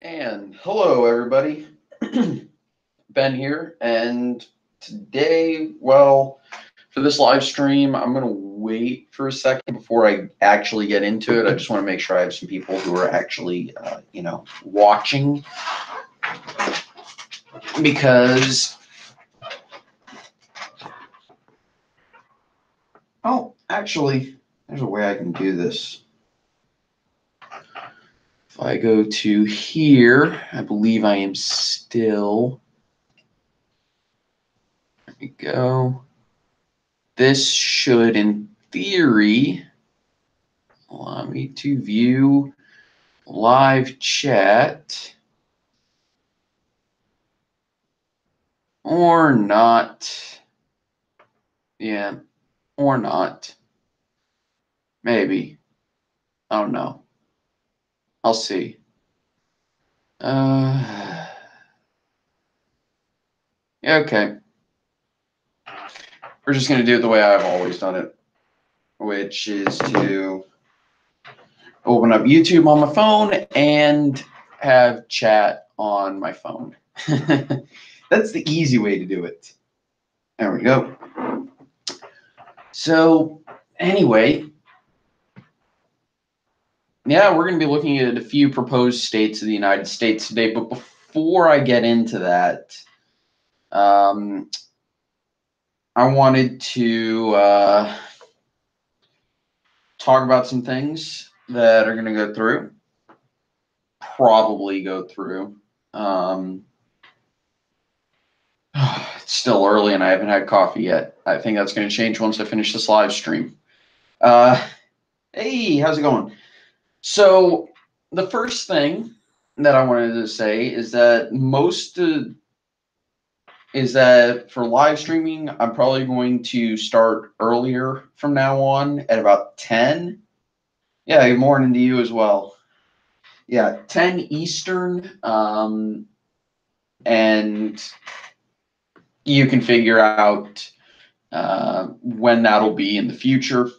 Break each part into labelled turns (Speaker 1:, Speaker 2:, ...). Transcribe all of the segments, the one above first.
Speaker 1: And hello, everybody. Ben here, and today, for this live stream, I'm going to wait for a second before I actually get into it. I just want to make sure I have some people who are actually, watching, because, oh, actually, there's a way I can do this. If I go to here, I believe I am still. There we go. This should, in theory, allow me to view live chat or not. Yeah, or not. Maybe. I don't know. I'll see. Yeah, okay. We're just going to do it the way I've always done it, which is to open up YouTube on my phone and have chat on my phone. That's the easy way to do it. There we go. So, anyway, yeah, we're going to be looking at a few proposed states of the United States today. But before I get into that, I wanted to talk about some things that are going to go through. Probably go through. It's still early and I haven't had coffee yet. I think that's going to change once I finish this live stream. Hey, how's it going? So the first thing that I wanted to say is that for live streaming, I'm probably going to start earlier from now on at about 10. Yeah, good morning to you as well. Yeah, 10 Eastern, and you can figure out when that'll be in the future.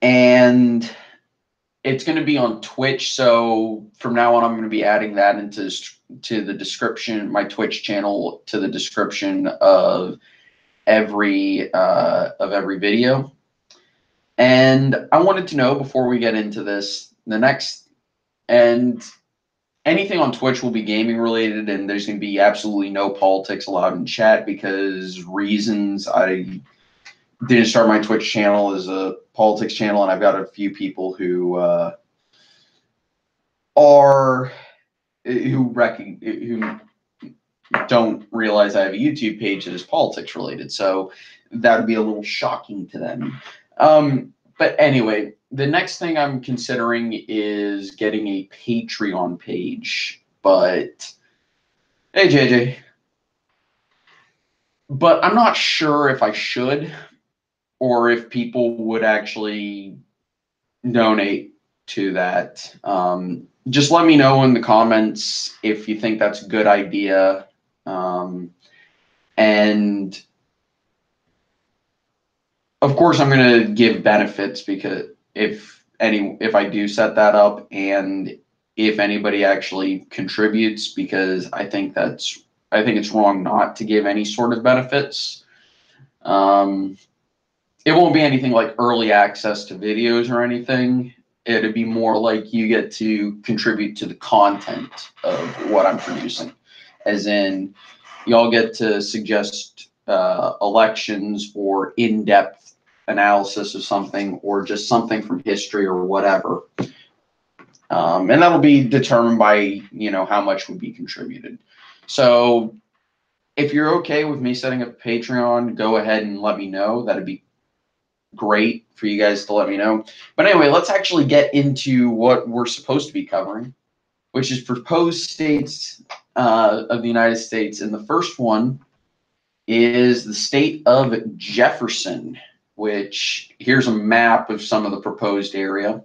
Speaker 1: And it's going to be on Twitch, so from now on, I'm going to be adding that into the description, my Twitch channel, to the description of every video. And I wanted to know, before we get into this, and anything on Twitch will be gaming related, and there's going to be absolutely no politics allowed in chat, because reasons. I didn't start my Twitch channel as a politics channel, and I've got a few people who don't realize I have a YouTube page that is politics related, so that would be a little shocking to them. But anyway, the next thing I'm considering is getting a Patreon page. But hey, JJ. But I'm not sure if I should, or if people would actually donate to that. Just let me know in the comments if you think that's a good idea. And of course, I'm going to give benefits, because if I do set that up, and if anybody actually contributes, because I think it's wrong not to give any sort of benefits. It won't be anything like early access to videos or anything. It'd be more like you get to contribute to the content of what I'm producing, as in y'all get to suggest elections or in-depth analysis of something, or just something from history or whatever. And that'll be determined by, how much would be contributed. So if you're okay with me setting up a Patreon, go ahead and let me know. That'd be great for you guys to let me know. But anyway, let's actually get into what we're supposed to be covering, which is proposed states of the United States. And the first one is the state of Jefferson, which, here's a map of some of the proposed area.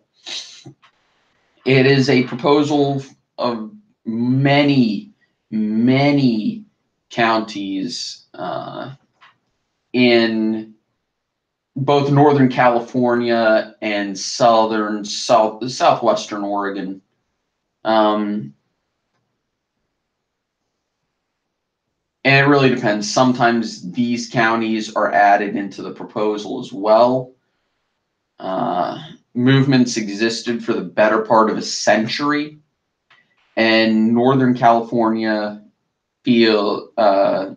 Speaker 1: It is a proposal of many, many counties in both Northern California and southwestern Oregon. And it really depends. Sometimes these counties are added into the proposal as well. Movements existed for the better part of a century, and Northern California with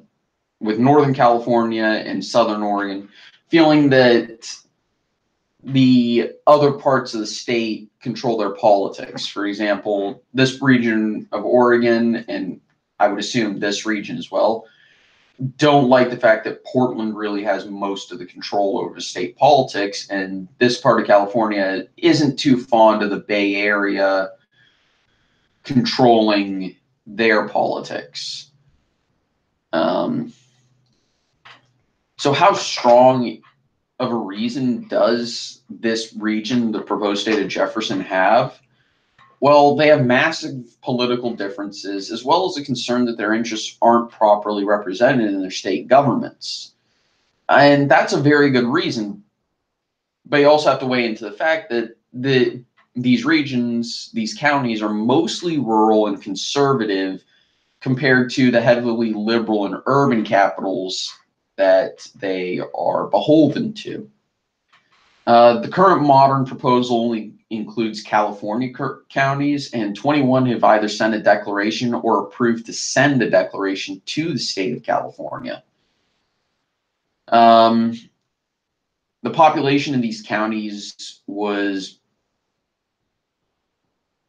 Speaker 1: Northern California and Southern Oregon feeling that the other parts of the state control their politics. For example, this region of Oregon, and I would assume this region as well, don't like the fact that Portland really has most of the control over state politics, and this part of California isn't too fond of the Bay Area controlling their politics. So how strong of a reason does this region, the proposed state of Jefferson, have? Well, they have massive political differences, as well as the concern that their interests aren't properly represented in their state governments. And that's a very good reason. But you also have to weigh into the fact that these regions, these counties, are mostly rural and conservative compared to the heavily liberal and urban capitals that they are beholden to. The current modern proposal only includes California counties, and 21 have either sent a declaration or approved to send a declaration to the state of California. The population in these counties was,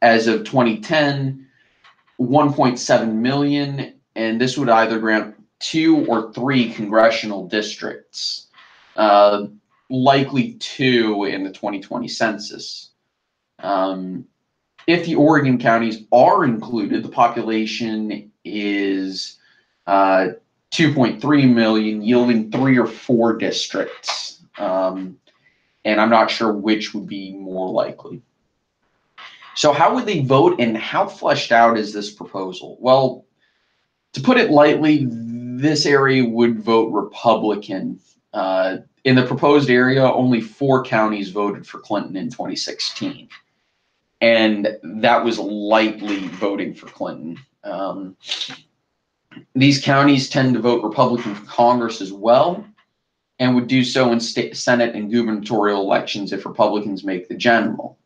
Speaker 1: as of 2010, 1.7 million, and this would either grant 2 or 3 congressional districts. Likely 2 in the 2020 census. If the Oregon counties are included, the population is 2.3 million, yielding 3 or 4 districts. And I'm not sure which would be more likely. So how would they vote, and how fleshed out is this proposal? Well, to put it lightly, this area would vote Republican. In the proposed area, only 4 counties voted for Clinton in 2016. And that was lightly voting for Clinton. These counties tend to vote Republican for Congress as well, and would do so in state Senate and gubernatorial elections if Republicans make the general.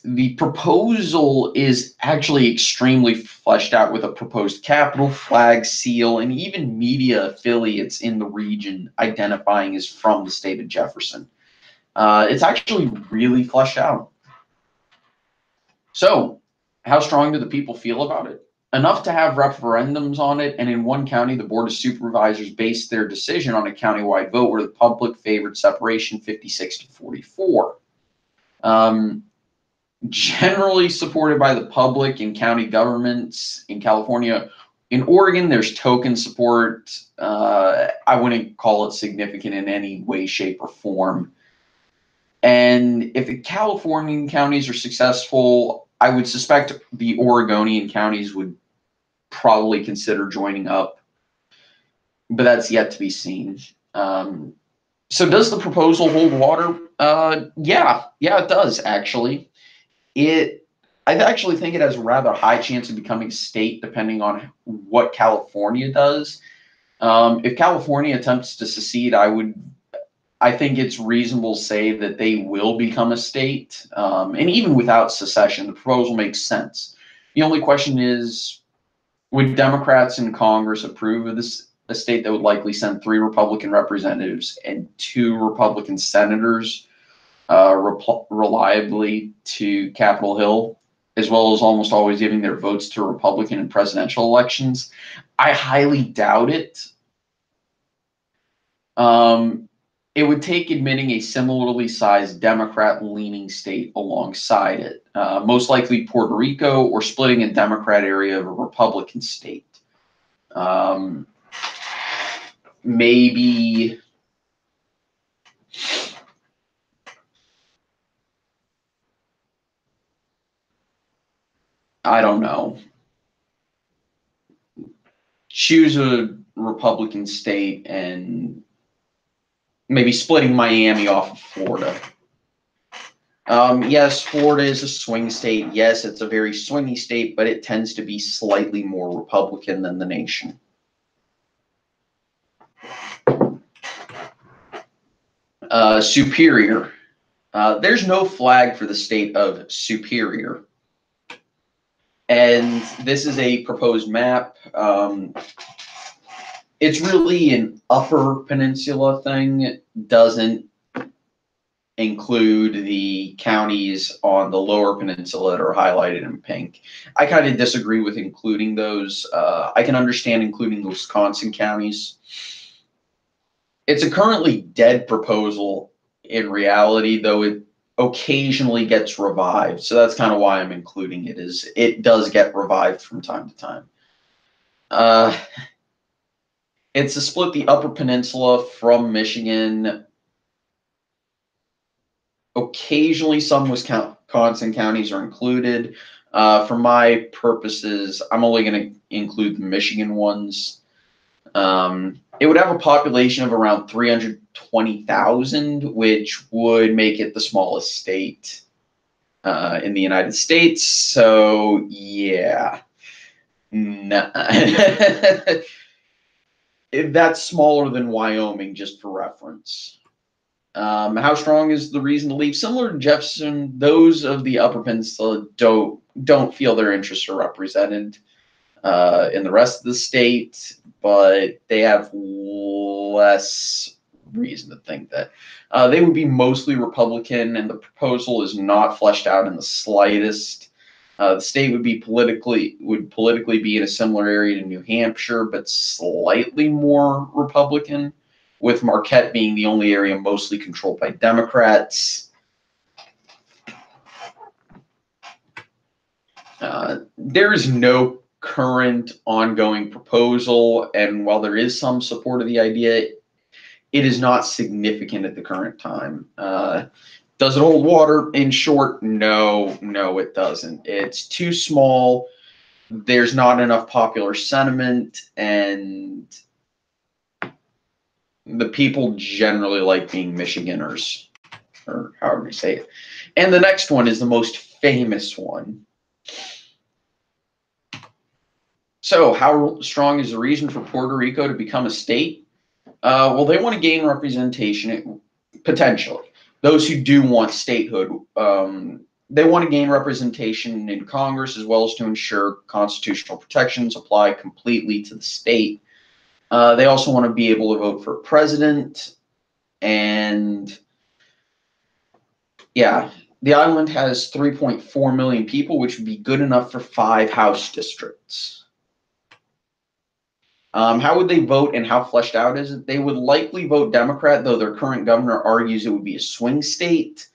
Speaker 1: The proposal is actually extremely fleshed out, with a proposed capital, flag, seal, and even media affiliates in the region identifying as from the state of Jefferson. It's actually really fleshed out. So, how strong do the people feel about it? Enough to have referendums on it, and in one county, the Board of Supervisors based their decision on a countywide vote where the public favored separation 56 to 44. Generally supported by the public and county governments in California. In Oregon, there's token support. I wouldn't call it significant in any way, shape, or form. And if the Californian counties are successful, I would suspect the Oregonian counties would probably consider joining up, but that's yet to be seen. So does the proposal hold water? Yeah, it does, actually. I actually think it has a rather high chance of becoming a state, depending on what California does. If California attempts to secede, I think it's reasonable to say that they will become a state. And even without secession, the proposal makes sense. The only question is, would Democrats in Congress approve of this? A state that would likely send 3 Republican representatives and 2 Republican senators reliably to Capitol Hill, as well as almost always giving their votes to Republican in presidential elections? I highly doubt it. It would take admitting a similarly sized Democrat-leaning state alongside it, most likely Puerto Rico, or splitting a Democrat area of a Republican state. Maybe I don't know. Choose a Republican state and maybe splitting Miami off of Florida. Yes, Florida is a swing state. Yes, it's a very swingy state, but it tends to be slightly more Republican than the nation. Superior. There's no flag for the state of Superior. And this is a proposed map. It's really an upper peninsula thing. It doesn't include the counties on the lower peninsula that are highlighted in pink. I kind of disagree with including those. I can understand including the Wisconsin counties. It's a currently dead proposal in reality, though it occasionally gets revived. So that's kind of why I'm including it, is it does get revived from time to time. It's to split the Upper Peninsula from Michigan. Occasionally, some Wisconsin counties are included. For my purposes, I'm only going to include the Michigan ones. It would have a population of around 320,000, which would make it the smallest state in the United States. So, yeah. Nah. That's smaller than Wyoming, just for reference. How strong is the reason to leave? Similar to Jefferson, those of the Upper Peninsula don't feel their interests are represented in the rest of the state, but they have less reason to think that. They would be mostly Republican, and the proposal is not fleshed out in the slightest. The state would politically be in a similar area to New Hampshire, but slightly more Republican, with Marquette being the only area mostly controlled by Democrats. There is no current ongoing proposal, and while there is some support of the idea, it is not significant at the current time. Does it hold water? In short, no, it doesn't. It's too small. There's not enough popular sentiment, and the people generally like being Michiganers, or however you say it. And the next one is the most famous one. So, how strong is the reason for Puerto Rico to become a state? Well, they want to gain representation, potentially. Those who do want statehood, they want to gain representation in Congress, as well as to ensure constitutional protections apply completely to the state. They also want to be able to vote for president. And yeah, the island has 3.4 million people, which would be good enough for 5 House districts. How would they vote and how fleshed out is it? They would likely vote Democrat, though their current governor argues it would be a swing state.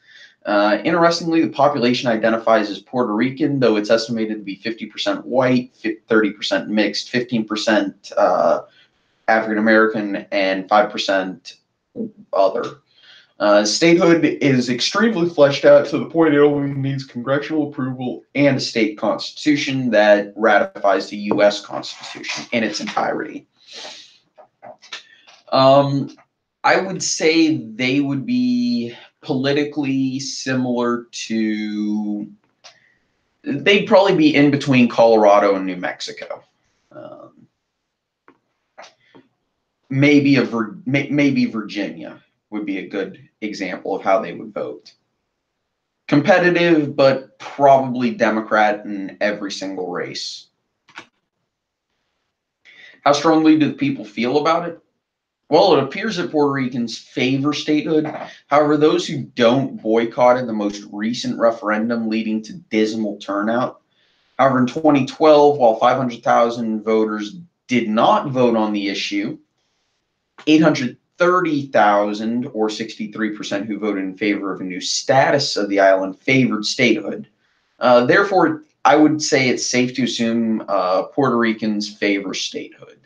Speaker 1: Interestingly, the population identifies as Puerto Rican, though it's estimated to be 50% white, 30% mixed, 15% African American, and 5% other. Statehood is extremely fleshed out to the point it only needs congressional approval and a state constitution that ratifies the U.S. Constitution in its entirety. I would say they would be politically similar to, they'd probably be in between Colorado and New Mexico. Maybe Virginia would be a good example of how they would vote. Competitive, but probably Democrat in every single race. How strongly do the people feel about it? Well, it appears that Puerto Ricans favor statehood. However, those who don't boycotted the most recent referendum, leading to dismal turnout. However, in 2012, while 500,000 voters did not vote on the issue, 830,000, or 63%, who voted in favor of a new status of the island favored statehood. Therefore, I would say it's safe to assume Puerto Ricans favor statehood.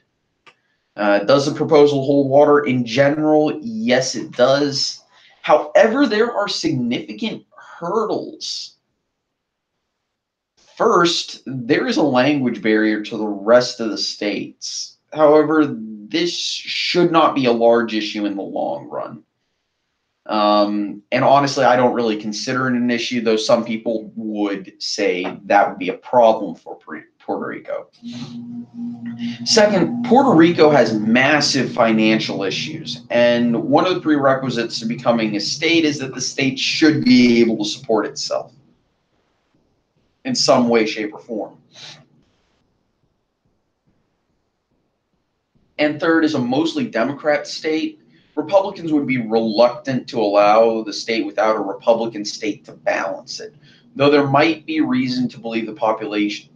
Speaker 1: Does the proposal hold water? In general, yes, it does. However, there are significant hurdles. First, there is a language barrier to the rest of the states. However, this should not be a large issue in the long run. And honestly, I don't really consider it an issue, though some people would say that would be a problem for Puerto Rico. Second, Puerto Rico has massive financial issues, and one of the prerequisites to becoming a state is that the state should be able to support itself in some way, shape, or form. And third, is a mostly Democrat state, Republicans would be reluctant to allow the state without a Republican state to balance it, though there might be reason to believe the population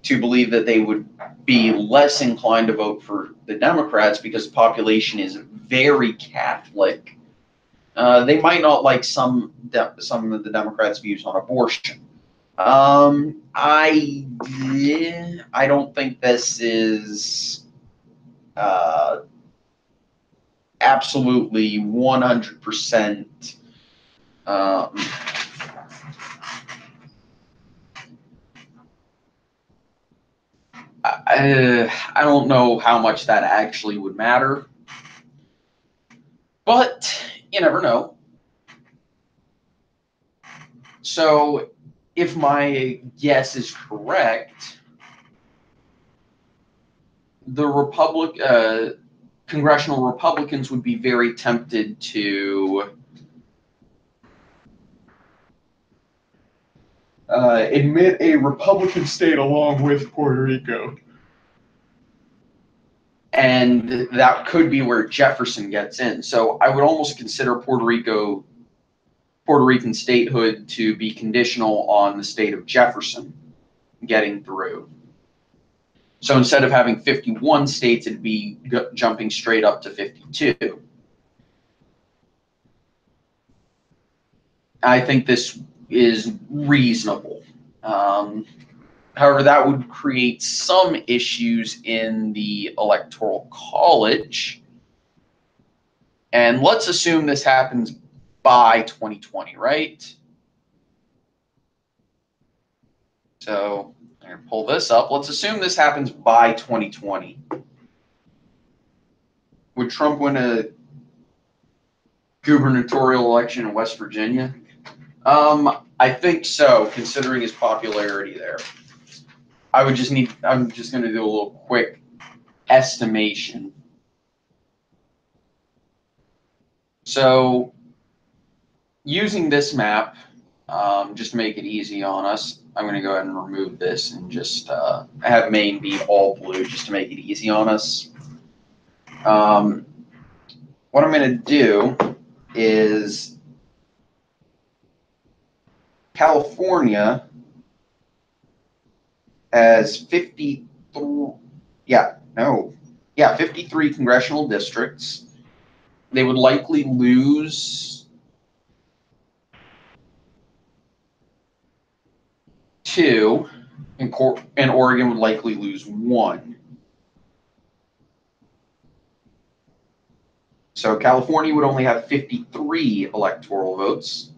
Speaker 1: to believe that they would be less inclined to vote for the Democrats because the population is very Catholic. They might not like some of the Democrats' views on abortion. I don't think this is absolutely 100%. I don't know how much that actually would matter, but you never know. So, if my guess is correct, the congressional Republicans would be very tempted to admit a Republican state along with Puerto Rico. And that could be where Jefferson gets in. So I would almost consider Puerto Rican statehood to be conditional on the state of Jefferson getting through. So instead of having 51 states, it'd be jumping straight up to 52. I think this is reasonable. However, that would create some issues in the Electoral College. And let's assume this happens by 2020, right? So I'm going to pull this up. Let's assume this happens by 2020. Would Trump win a gubernatorial election in West Virginia? I think so, considering his popularity there. I'm just going to do a little quick estimation. So using this map, just to make it easy on us, I'm going to go ahead and remove this and just have Maine be all blue just to make it easy on us. What I'm going to do is California has 53 congressional districts. They would likely lose 2, and Oregon would likely lose 1. So California would only have 53 electoral votes.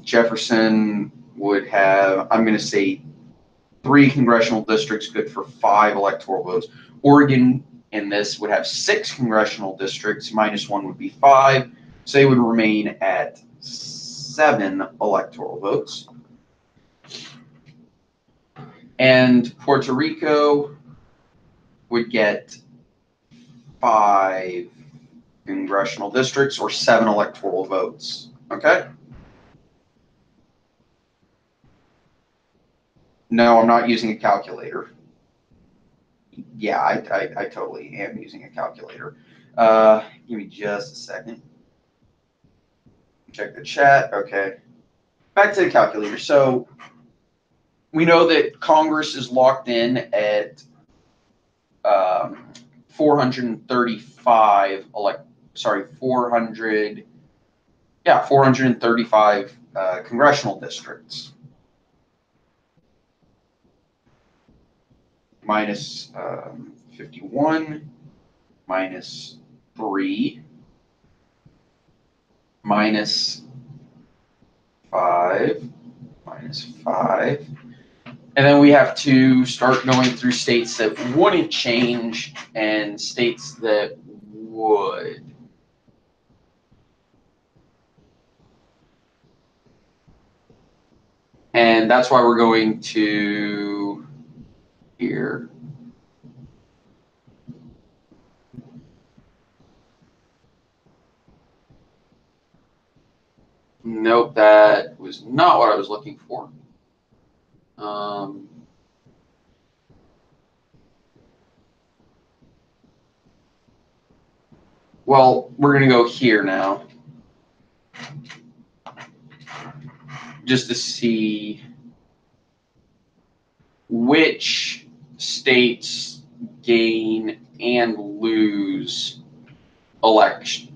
Speaker 1: Jefferson would have, I'm going to say, 3 congressional districts, good for 5 electoral votes. Oregon in this would have 6 congressional districts, -1 would be 5. So they would remain at 7 electoral votes. And Puerto Rico would get 5 congressional districts or 7 electoral votes. Okay? No, I'm not using a calculator. Yeah, I totally am using a calculator. Give me just a second. Check the chat. Okay. Back to the calculator. So we know that Congress is locked in at 435 congressional districts. Minus 51 minus 3 minus 5 minus 5 And then we have to start going through states that wouldn't change and states that would. And that's why we're going to here. Nope, that was not what I was looking for. Well, we're going to go here now, just to see which states gain and lose electors.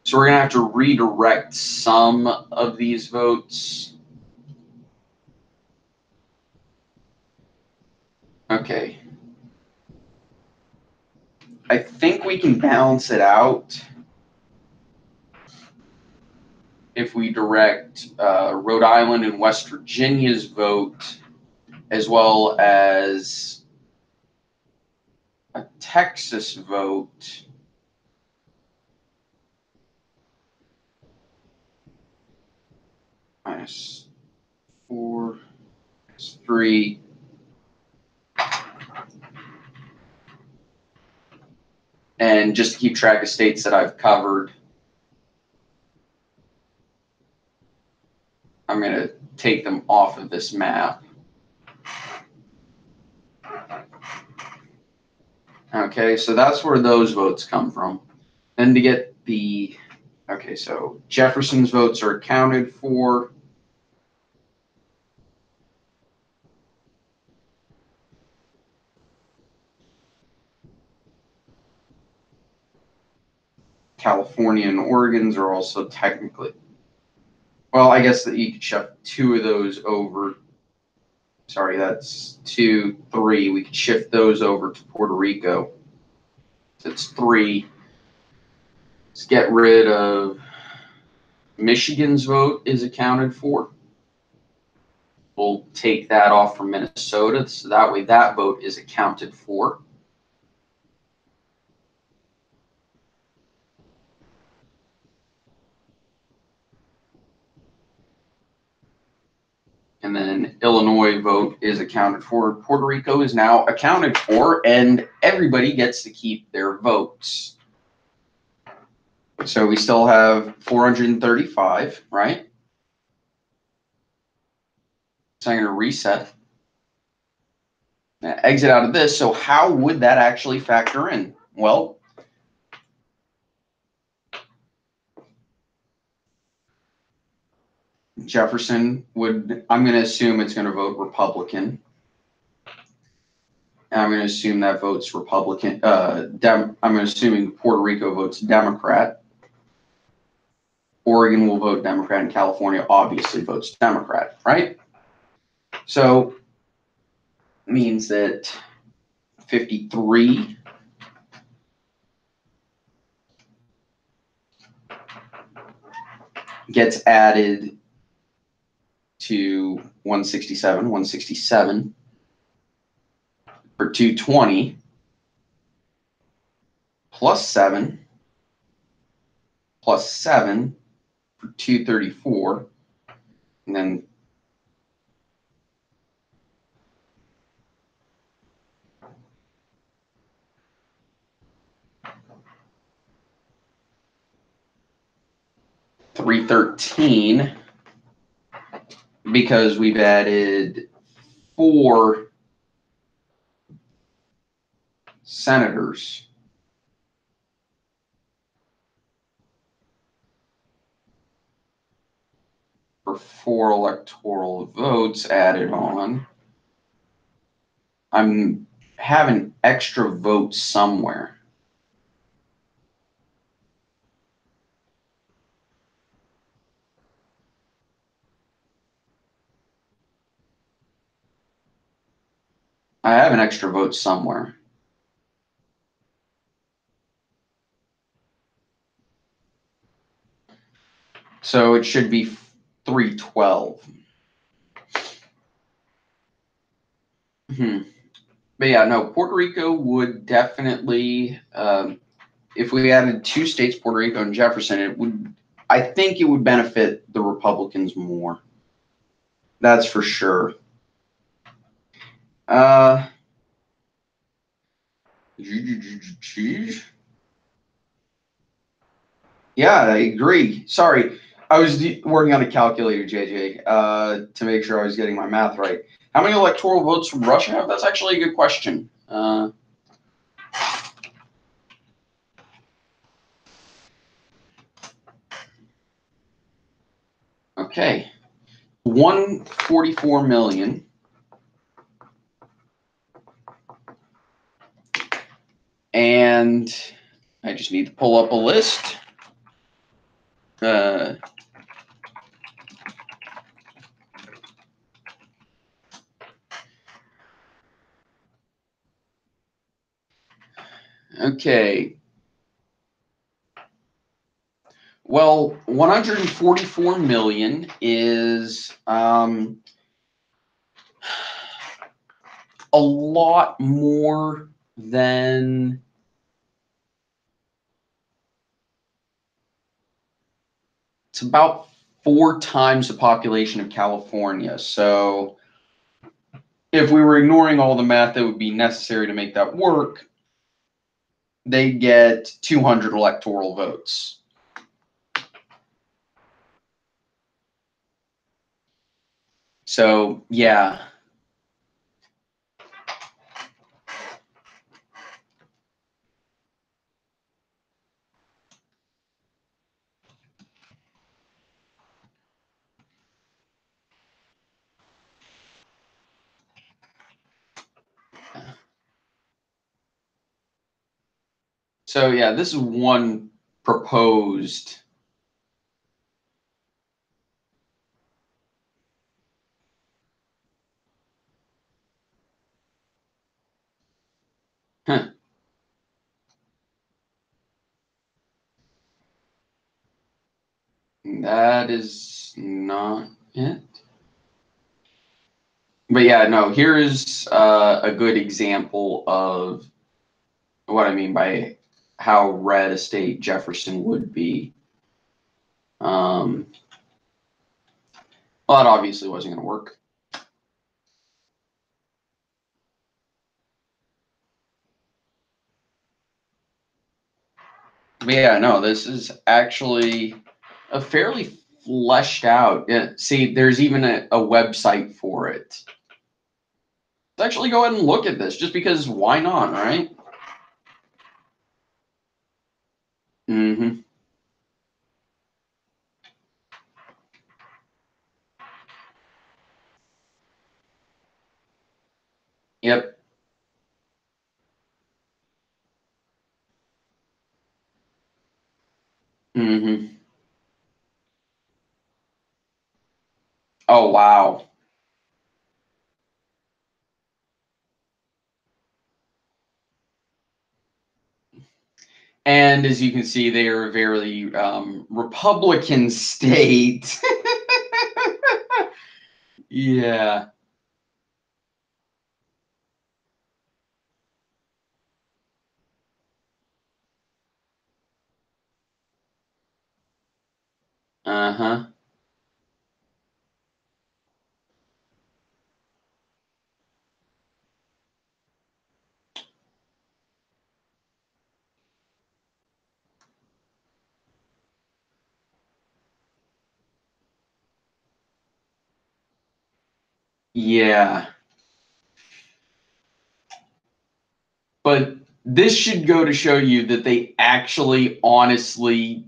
Speaker 1: So we're going to have to redirect some of these votes. Okay. I think we can balance it out if we direct Rhode Island and West Virginia's vote, as well as a Texas vote. Minus 4, minus 3. And just to keep track of states that I've covered, I'm going to take them off of this map. Okay, so that's where those votes come from. Then to get the, okay, so Jefferson's votes are accounted for. California and Oregon's are also technically, well, I guess that you could shift 2 of those over. Sorry, that's 2, 3. We could shift those over to Puerto Rico. So it's 3. Let's get rid of Michigan's vote is accounted for. We'll take that off from Minnesota, so that way that vote is accounted for. And then Illinois vote is accounted for. Puerto Rico is now accounted for, and everybody gets to keep their votes. So we still have 435, right? So I'm going to reset. Now exit out of this. So how would that actually factor in? Well, Jefferson would, I'm going to assume it's going to vote Republican. And I'm going to assume that votes Republican. I'm assuming Puerto Rico votes Democrat. Oregon will vote Democrat, and California obviously votes Democrat, right? So means that 53 gets added to 167 for 220 plus 7 plus 7 for 234, and then $313 because we've added 4 senators. For 4 electoral votes added on. I'm having extra votes somewhere. I have an extra vote somewhere. So it should be 312. But yeah, no, Puerto Rico would definitely, if we added 2 states, Puerto Rico and Jefferson, it would, I think it would benefit the Republicans more. That's for sure. Yeah, I agree. Sorry, I was working on a calculator, JJ, to make sure I was getting my math right. How many electoral votes would Russia have? That's actually a good question. Okay, 144 million. And I just need to pull up a list. Okay. Well, 144 million is a lot more than it's about 4 times the population of California. So if we were ignoring all the math that would be necessary to make that work, they get 200 electoral votes. So, yeah. So, yeah, this is one proposed. Huh. That is not it. But yeah, no, here is a good example of what I mean by how red a state Jefferson would be. Well, that obviously wasn't going to work. But yeah, no, this is actually a fairly fleshed out. Yeah, see, there's even a website for it. Let's actually go ahead and look at this, just because why not, right? Mm-hmm. Yep. Mm-hmm. Oh, wow. And as you can see, they are a very Republican state. Yeah. Uh-huh. Yeah. But this should go to show you that they actually honestly,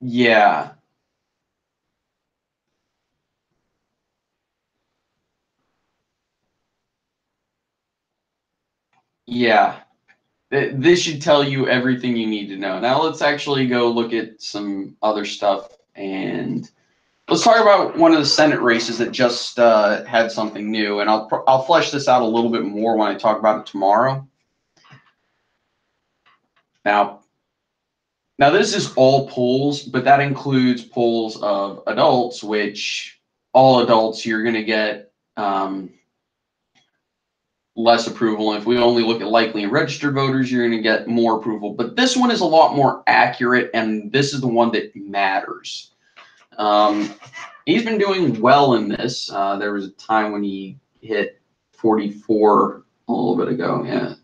Speaker 1: yeah. Yeah. This should tell you everything you need to know. Now let's actually go look at some other stuff, and let's talk about one of the Senate races that just had something new, and I'll flesh this out a little bit more when I talk about it tomorrow. Now, Now, this is all polls, but that includes polls of adults, which all adults, you're going to get less approval. And if we only look at likely and registered voters, you're going to get more approval. But this one is a lot more accurate, and this is the one that matters. He's been doing well in this. There was a time when he hit 44 a little bit ago, yeah.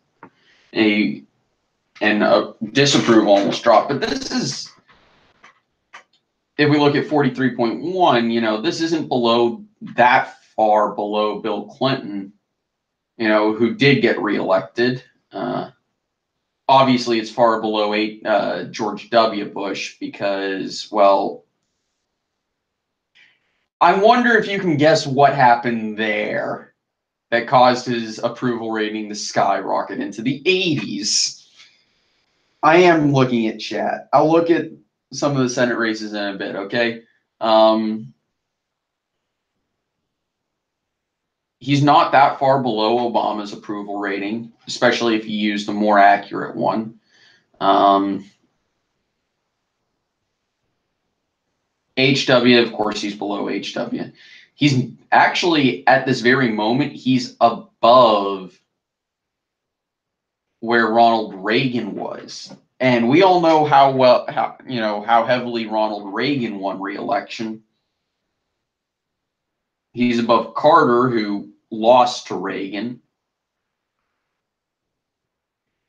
Speaker 1: And disapproval almost dropped. But this is, if we look at 43.1, you know, this isn't that far below Bill Clinton, you know, who did get reelected. Obviously, it's far below George W. Bush because, well, I wonder if you can guess what happened there that caused his approval rating to skyrocket into the 80s. I am looking at chat. I'll look at some of the Senate races in a bit, okay? He's not that far below Obama's approval rating, especially if you use the more accurate one. HW, of course, he's below HW. He's actually, at this very moment, he's above where Ronald Reagan was. And we all know how heavily Ronald Reagan won re-election. He's above Carter, who lost to Reagan.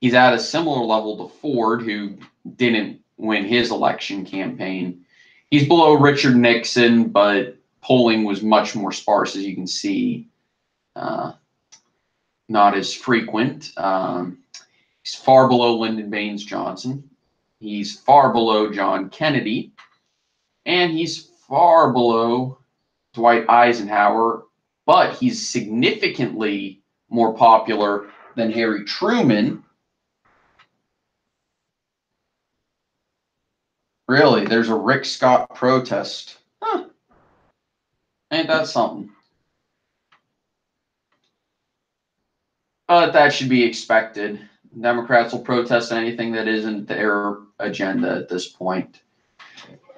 Speaker 1: He's at a similar level to Ford, who didn't win his election campaign. He's below Richard Nixon, but polling was much more sparse, as you can see. Not as frequent. He's far below Lyndon Baines Johnson. He's far below John Kennedy. And he's far below Dwight Eisenhower, but he's significantly more popular than Harry Truman. Really, there's a Rick Scott protest. Huh. Ain't that something? But that should be expected. Democrats will protest anything that isn't their agenda at this point.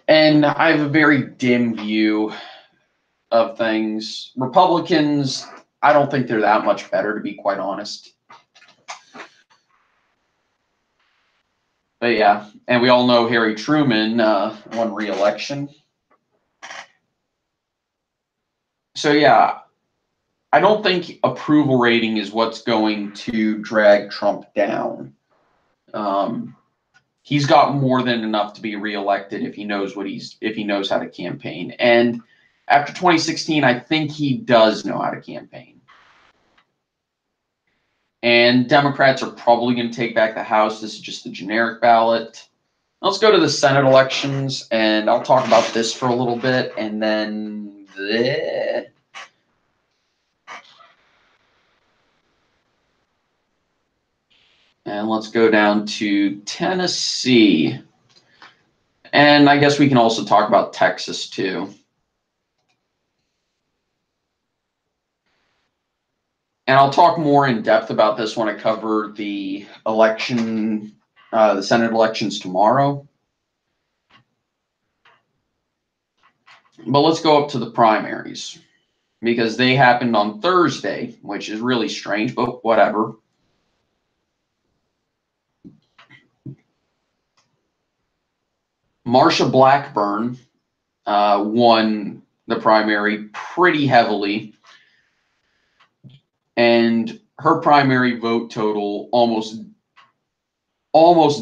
Speaker 1: And I have a very dim view of things. Republicans, I don't think they're that much better, to be quite honest. But yeah, and we all know Harry Truman won re-election. So yeah, I don't think approval rating is what's going to drag Trump down. He's got more than enough to be reelected if he knows how to campaign. And after 2016, I think he does know how to campaign. And Democrats are probably going to take back the House. This is just the generic ballot. Let's go to the Senate elections, and I'll talk about this for a little bit, and then and let's go down to Tennessee. And I guess we can also talk about Texas too. And I'll talk more in depth about this when I cover the election, the Senate elections tomorrow. But let's go up to the primaries because they happened on Thursday, which is really strange, but whatever. Marsha Blackburn won the primary pretty heavily. And her primary vote total almost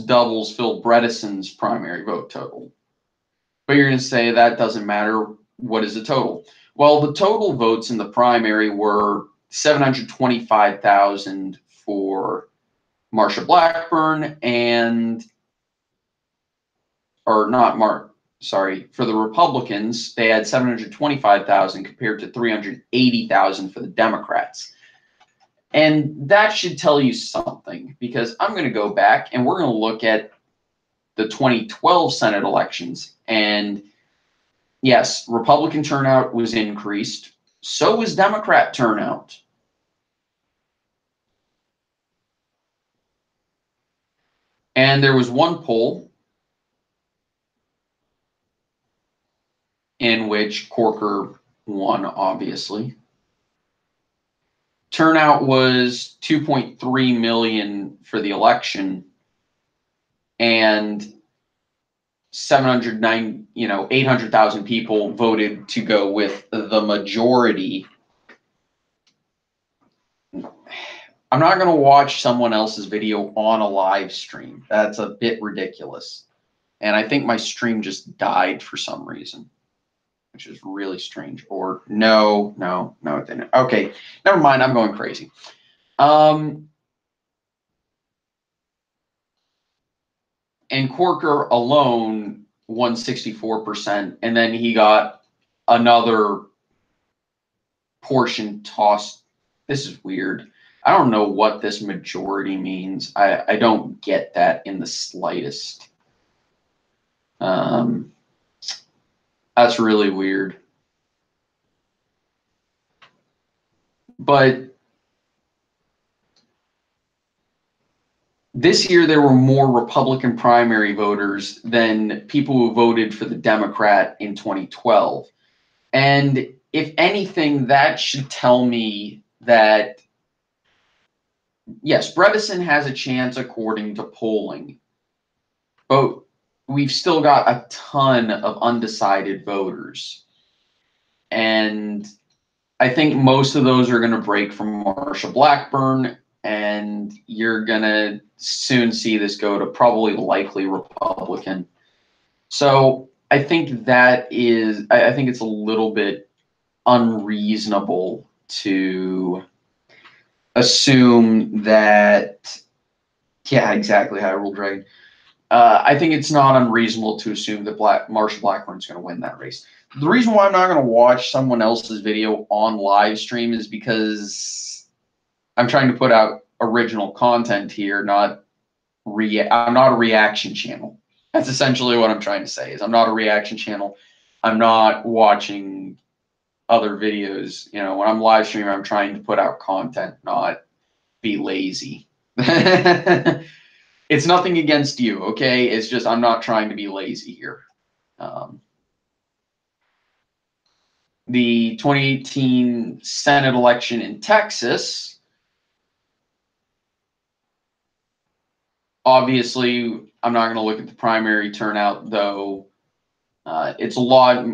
Speaker 1: doubles Phil Bredesen's primary vote total. But you're going to say that doesn't matter. What is the total? Well, the total votes in the primary were 725,000 for Marsha Blackburn for the Republicans, they had 725,000 compared to 380,000 for the Democrats. And that should tell you something, because I'm going to go back and we're going to look at the 2012 Senate elections. And yes, Republican turnout was increased. So was Democrat turnout. And there was one poll in which Corker won, obviously. Turnout was 2.3 million for the election, and 800,000 people voted to go with the majority. I'm not going to watch someone else's video on a live stream. That's a bit ridiculous. And I think my stream just died for some reason, which is really strange. Or no, it didn't. Okay, never mind. I'm going crazy. And Corker alone won 64%, and then he got another portion tossed. This is weird. I don't know what this majority means. I don't get that in the slightest. That's really weird. But this year there were more Republican primary voters than people who voted for the Democrat in 2012. And if anything, that should tell me that, yes, Brevison has a chance according to polling, but we've still got a ton of undecided voters. And I think most of those are going to break from Marsha Blackburn, and you're going to soon see this go to probably likely Republican. So I think I think it's a little bit unreasonable to assume that, yeah, exactly, Hyrule Dragon. I think it's not unreasonable to assume that Marsha Blackburn's going to win that race. The reason why I'm not going to watch someone else's video on live stream is because I'm trying to put out original content here, I'm not a reaction channel. That's essentially what I'm trying to say, is I'm not a reaction channel. I'm not watching other videos. You know, when I'm live streaming, I'm trying to put out content, not be lazy. It's nothing against you, okay? It's just I'm not trying to be lazy here. The 2018 Senate election in Texas, obviously, I'm not going to look at the primary turnout, though. It's a lot.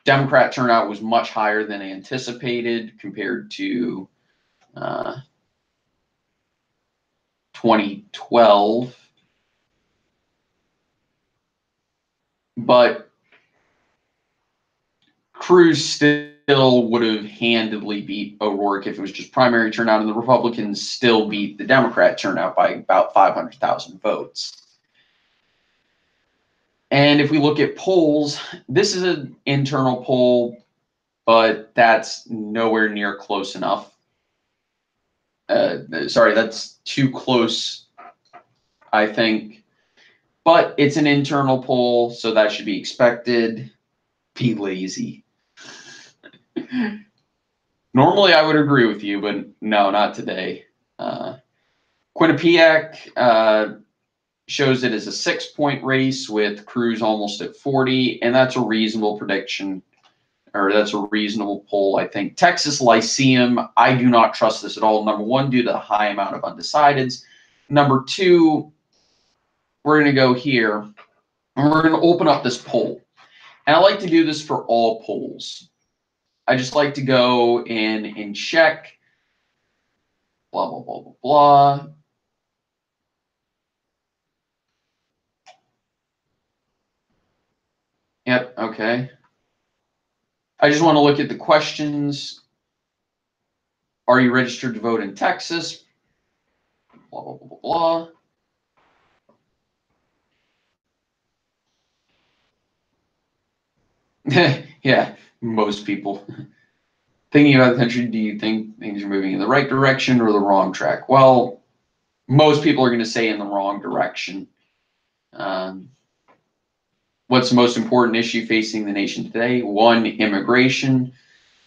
Speaker 1: Democrat turnout was much higher than anticipated compared to 2012. But Cruz still would have handedly beat O'Rourke if it was just primary turnout, and the Republicans still beat the Democrat turnout by about 500,000 votes. And if we look at polls, this is an internal poll, but that's nowhere near close enough. Sorry, that's too close, I think. But it's an internal poll, so that should be expected. Be lazy. Normally, I would agree with you, but no, not today. Quinnipiac shows it as a 6-point race with Cruz almost at 40, and that's a reasonable prediction, or that's a reasonable poll, I think. Texas Lyceum, I do not trust this at all. Number one, due to the high amount of undecideds. Number two, we're going to go here, and we're going to open up this poll. And I like to do this for all polls. I just like to go in and check, blah, blah, blah, blah, blah. Yep, okay. I just want to look at the questions. Are you registered to vote in Texas? Blah, blah, blah, blah, blah. Yeah, most people. Thinking about the country, do you think things are moving in the right direction or the wrong track? Well, most people are going to say in the wrong direction. What's the most important issue facing the nation today? 1, immigration.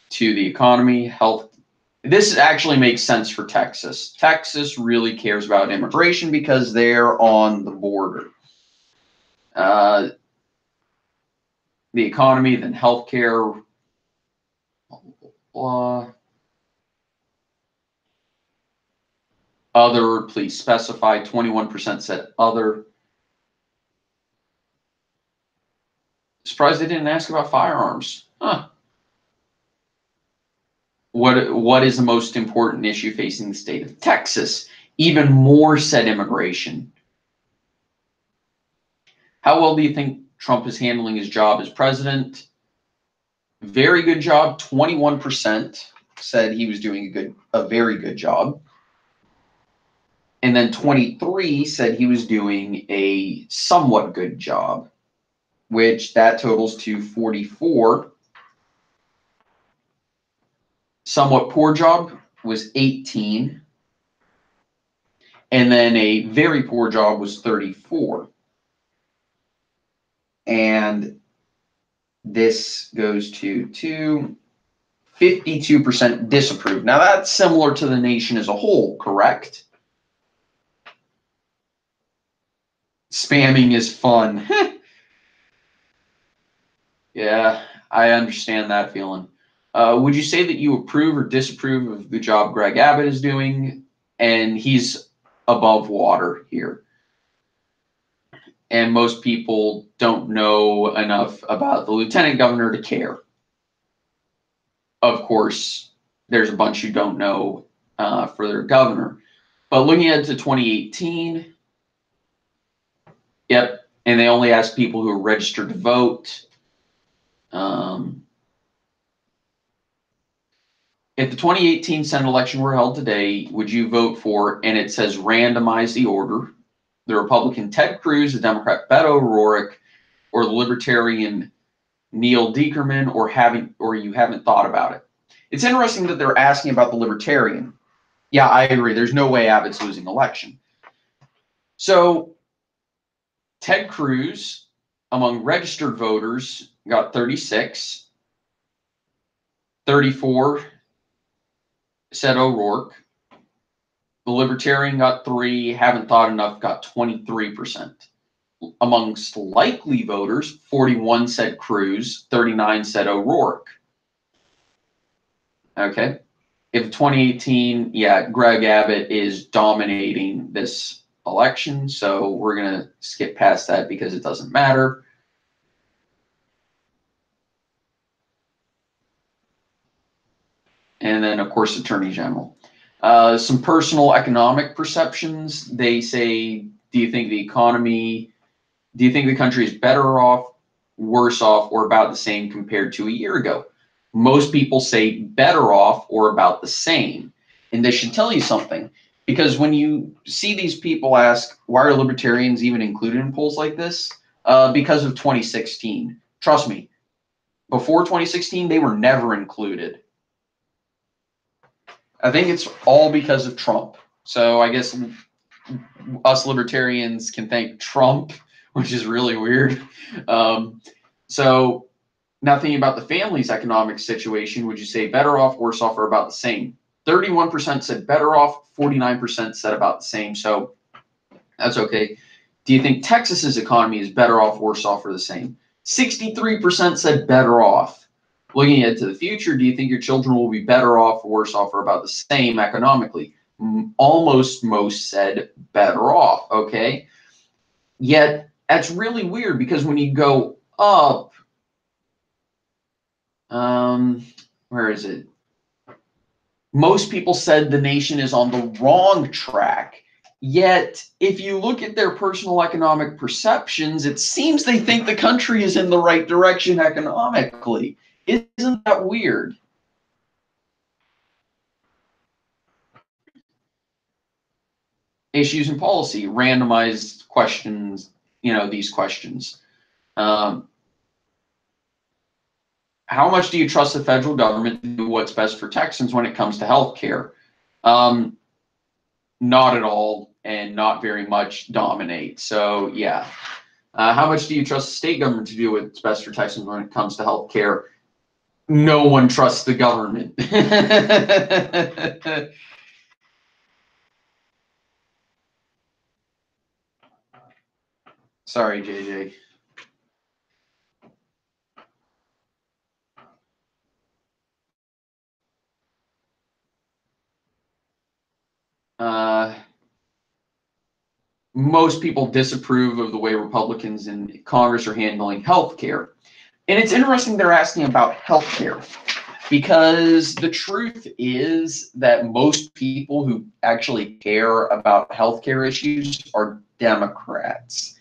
Speaker 1: 2, the economy, health. This actually makes sense for Texas. Texas really cares about immigration because they're on the border. the economy, then healthcare, blah, blah, blah. Other, please specify. 21% said other. Surprised they didn't ask about firearms. Huh. What is the most important issue facing the state of Texas? Even more said immigration. How well do you think Trump is handling his job as president? Very good job. 21% said he was doing a very good job. And then 23 said he was doing a somewhat good job, which that totals to 44. Somewhat poor job was 18. And then a very poor job was 34. And this goes to 52% disapprove. Now that's similar to the nation as a whole, correct? Spamming is fun. Yeah, I understand that feeling. Would you say that you approve or disapprove of the job Greg Abbott is doing? And he's above water here. And most people don't know enough about the lieutenant governor to care. Of course, there's a bunch who don't know for their governor. But looking ahead to 2018, yep, and they only ask people who are registered to vote. If the 2018 Senate election were held today, would you vote for, and it says randomize the order, the Republican Ted Cruz, the Democrat Beto O'Rourke, or the Libertarian Neil Diekerman, or you haven't thought about it? It's interesting that they're asking about the Libertarian. Yeah, I agree. There's no way Abbott's losing election. So Ted Cruz, among registered voters, got 36. 34 said O'Rourke. The Libertarian got 3. Haven't thought enough got 23%. Amongst likely voters, 41 said Cruz, 39 said O'Rourke. Okay. If 2018, yeah, Greg Abbott is dominating this election, so we're going to skip past that because it doesn't matter. And then, of course, Attorney General. Some personal economic perceptions. They say, do you think the country is better off, worse off, or about the same compared to a year ago? Most people say better off or about the same. And this should tell you something, because when you see these people ask, why are libertarians even included in polls like this? Because of 2016. Trust me, before 2016, they were never included. I think it's all because of Trump. So I guess us libertarians can thank Trump, which is really weird. So now thinking about the family's economic situation, would you say better off, worse off, or about the same? 31% said better off, 49% said about the same. So that's okay. Do you think Texas's economy is better off, worse off, or the same? 63% said better off. Looking ahead to the future, do you think your children will be better off, worse off, or about the same economically? Almost most said better off, okay? Yet, that's really weird because when you go up, where is it? Most people said the nation is on the wrong track. Yet, if you look at their personal economic perceptions, it seems they think the country is in the right direction economically. Isn't that weird? Issues and policy, randomized questions, these questions. How much do you trust the federal government to do what's best for Texans when it comes to health care? Not at all, and not very much dominate. So, yeah. How much do you trust the state government to do what's best for Texans when it comes to health care? No one trusts the government. Sorry, JJ. most people disapprove of the way Republicans in Congress are handling health care. And it's interesting they're asking about health care, because the truth is that most people who actually care about healthcare issues are Democrats.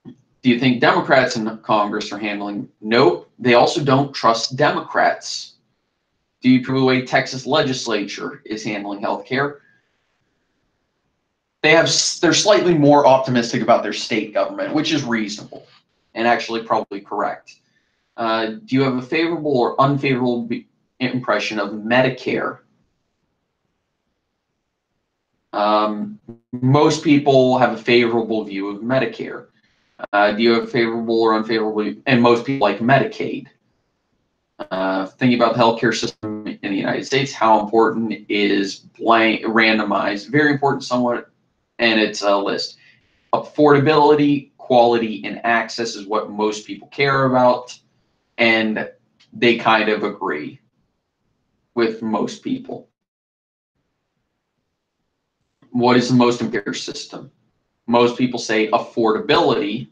Speaker 1: Do you think Democrats in Congress are handling? Nope. They also don't trust Democrats. Do you approve the way Texas legislature is handling healthcare? They're slightly more optimistic about their state government, which is reasonable and actually probably correct. Do you have a favorable or unfavorable impression of Medicare? Most people have a favorable view of Medicare. Do you have a favorable or unfavorable? And most people like Medicaid. Thinking about the healthcare system in the United States, how important is randomized? Very important, somewhat, and it's a list. Affordability, quality, and access is what most people care about, and they kind of agree with most people. What is the most important system? Most people say affordability.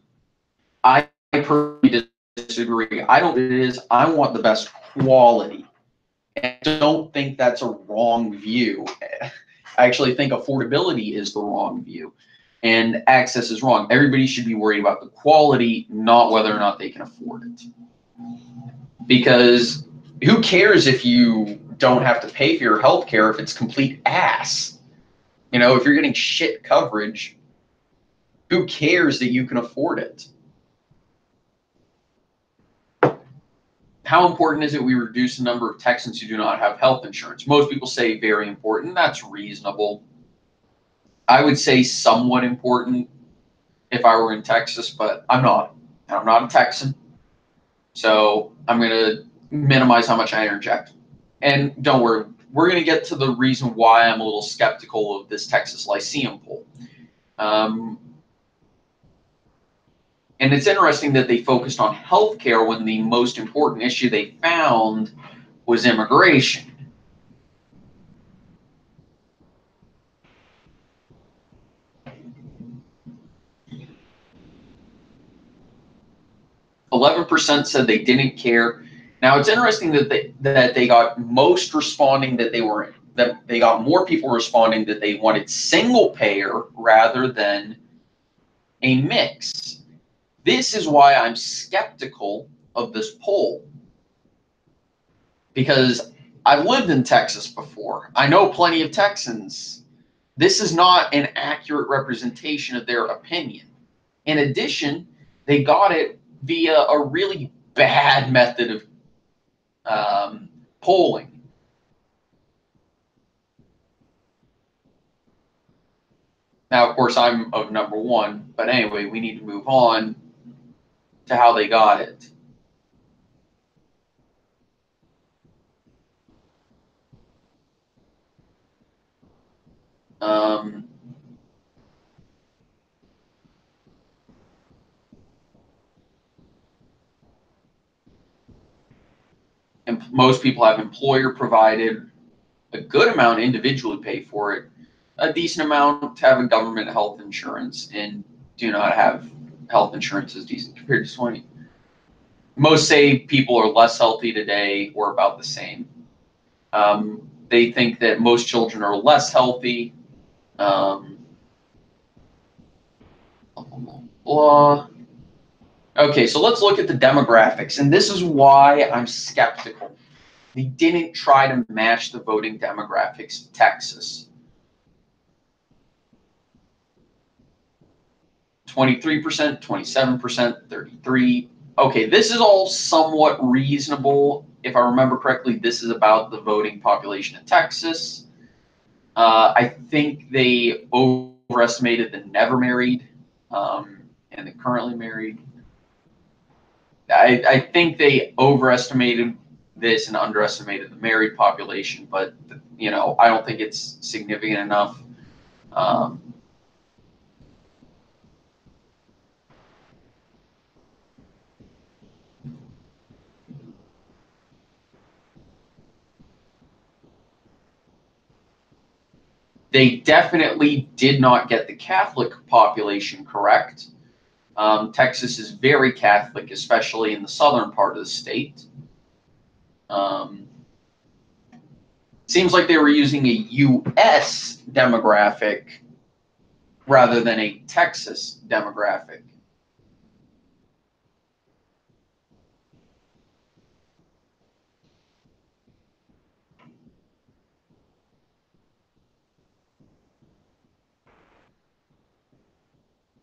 Speaker 1: I personally disagree. I don't think it is. I want the best quality. And I don't think that's a wrong view. I actually think affordability is the wrong view, and access is wrong. Everybody should be worried about the quality, not whether or not they can afford it. Because who cares if you don't have to pay for your health care if it's complete ass? You know, if you're getting shit coverage, who cares that you can afford it? How important is it we reduce the number of Texans who do not have health insurance? Most people say very important. That's reasonable. I would say somewhat important if I were in Texas, but I'm not. I'm not a Texan. So I'm going to minimize how much I interject. And don't worry, we're going to get to the reason why I'm a little skeptical of this Texas Lyceum poll. And it's interesting that they focused on healthcare when the most important issue they found was immigration. %11 said they didn't care. Now it's interesting that they got most responding that they got more people responding that they wanted single payer rather than a mix. This is why I'm skeptical of this poll, because I've lived in Texas before. I know plenty of Texans. This is not an accurate representation of their opinion. In addition, they got it via a really bad method of polling. Now, of course, I'm of number one, but anyway, we need to move on to how they got it. And most people have employer provided, a good amount individually pay for it, a decent amount having government health insurance, and do not have health insurance as decent compared to 20. Most say people are less healthy today or about the same. They think that most children are less healthy. Okay, so let's look at the demographics, and this is why I'm skeptical. They didn't try to match the voting demographics of Texas. 23%, 27%, 33%. Okay, this is all somewhat reasonable. If I remember correctly, this is about the voting population of Texas. I think they overestimated the never married and the currently married. I think they overestimated this and underestimated the married population, but you know, I don't think it's significant enough. They definitely did not get the Catholic population correct. Texas is very Catholic, especially in the southern part of the state. Seems like they were using a U.S. demographic rather than a Texas demographic.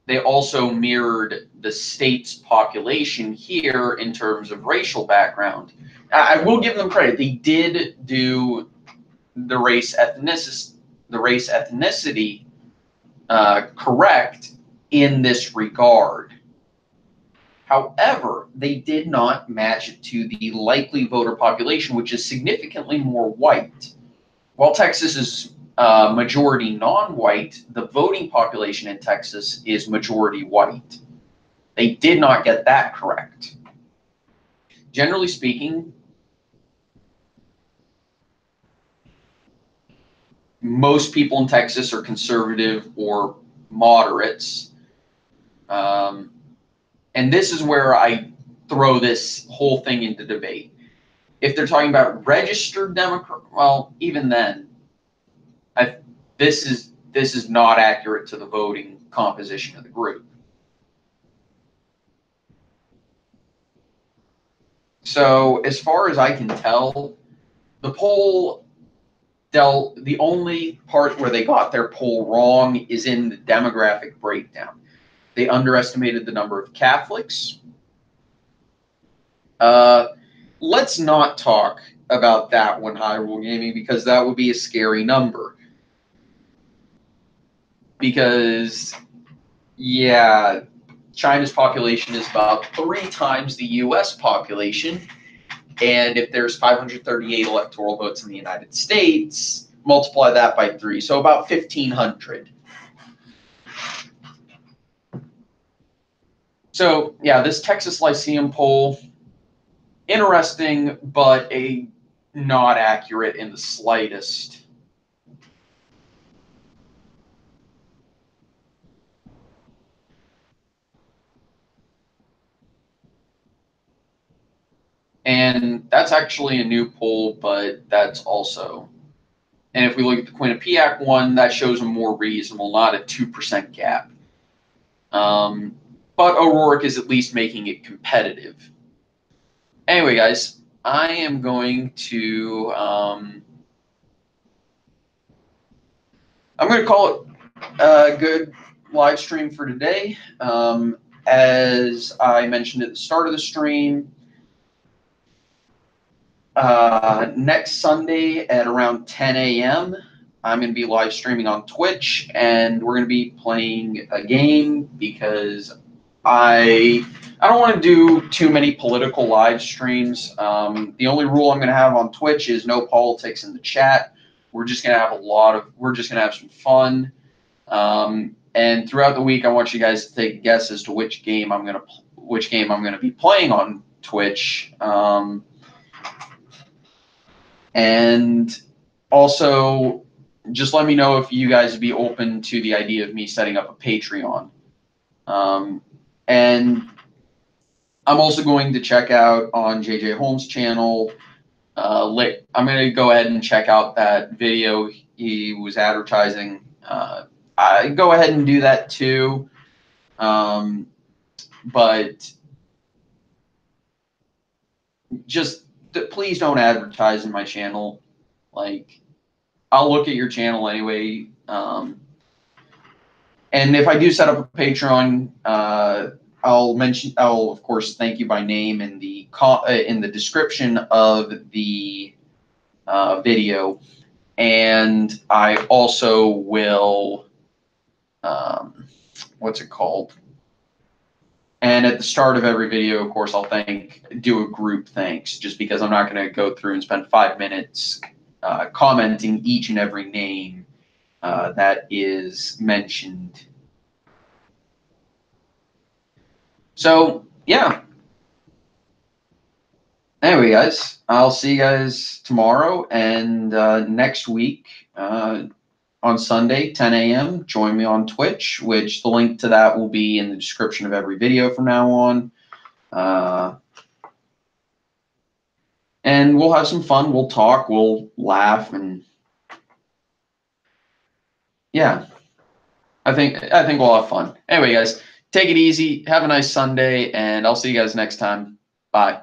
Speaker 1: They also mirrored the state's population here in terms of racial background. I will give them credit. They did do the race ethnicity correct in this regard. However, they did not match it to the likely voter population, which is significantly more white. While Texas is majority non-white, the voting population in Texas is majority white. They did not get that correct. Generally speaking, most people in Texas are conservative or moderates. And this is where I throw this whole thing into debate. If they're talking about registered Democrat, well, even then, this is not accurate to the voting composition of the group. So as far as I can tell, the poll the only part where they got their poll wrong is in the demographic breakdown. They underestimated the number of Catholics. Let's not talk about that one, Hyrule Gaming, because that would be a scary number. Because, yeah, China's population is about 3 times the U.S. population. And if there's 538 electoral votes in the United States, multiply that by 3, so about 1,500. So, yeah, this Texas Lyceum poll, interesting, but not accurate in the slightest. And that's actually a new poll, but that's also. And if we look at the Quinnipiac one, that shows a more reasonable, not a 2% gap. But O'Rourke is at least making it competitive. Anyway, guys, I am going to I'm going to call it a good live stream for today. As I mentioned at the start of the stream, next Sunday at around 10 a.m., I'm going to be live streaming on Twitch, and we're going to be playing a game because I don't want to do too many political live streams. The only rule I'm going to have on Twitch is no politics in the chat. We're just going to have we're just going to have some fun. And throughout the week, I want you guys to take a guess as to which game I'm going to be playing on Twitch. And also, just let me know if you guys would be open to the idea of me setting up a Patreon. And I'm also going to check out on JJ Holmes' channel. I'm going to go ahead and check out that video he was advertising. I go ahead and do that too. But just please don't advertise in my channel. Like, I'll look at your channel anyway. And if I do set up a Patreon, I'll of course thank you by name in the description of the video, and I also will what's it called? And at the start of every video, of course, I'll do a group thanks, just because I'm not going to go through and spend 5 minutes commenting each and every name that is mentioned. So, yeah. Anyway, guys, I'll see you guys tomorrow and next week. on Sunday, 10 a.m. Join me on Twitch, which the link to that will be in the description of every video from now on. And we'll have some fun. We'll talk. We'll laugh, and yeah, I think we'll have fun. Anyway, guys, take it easy. Have a nice Sunday, and I'll see you guys next time. Bye.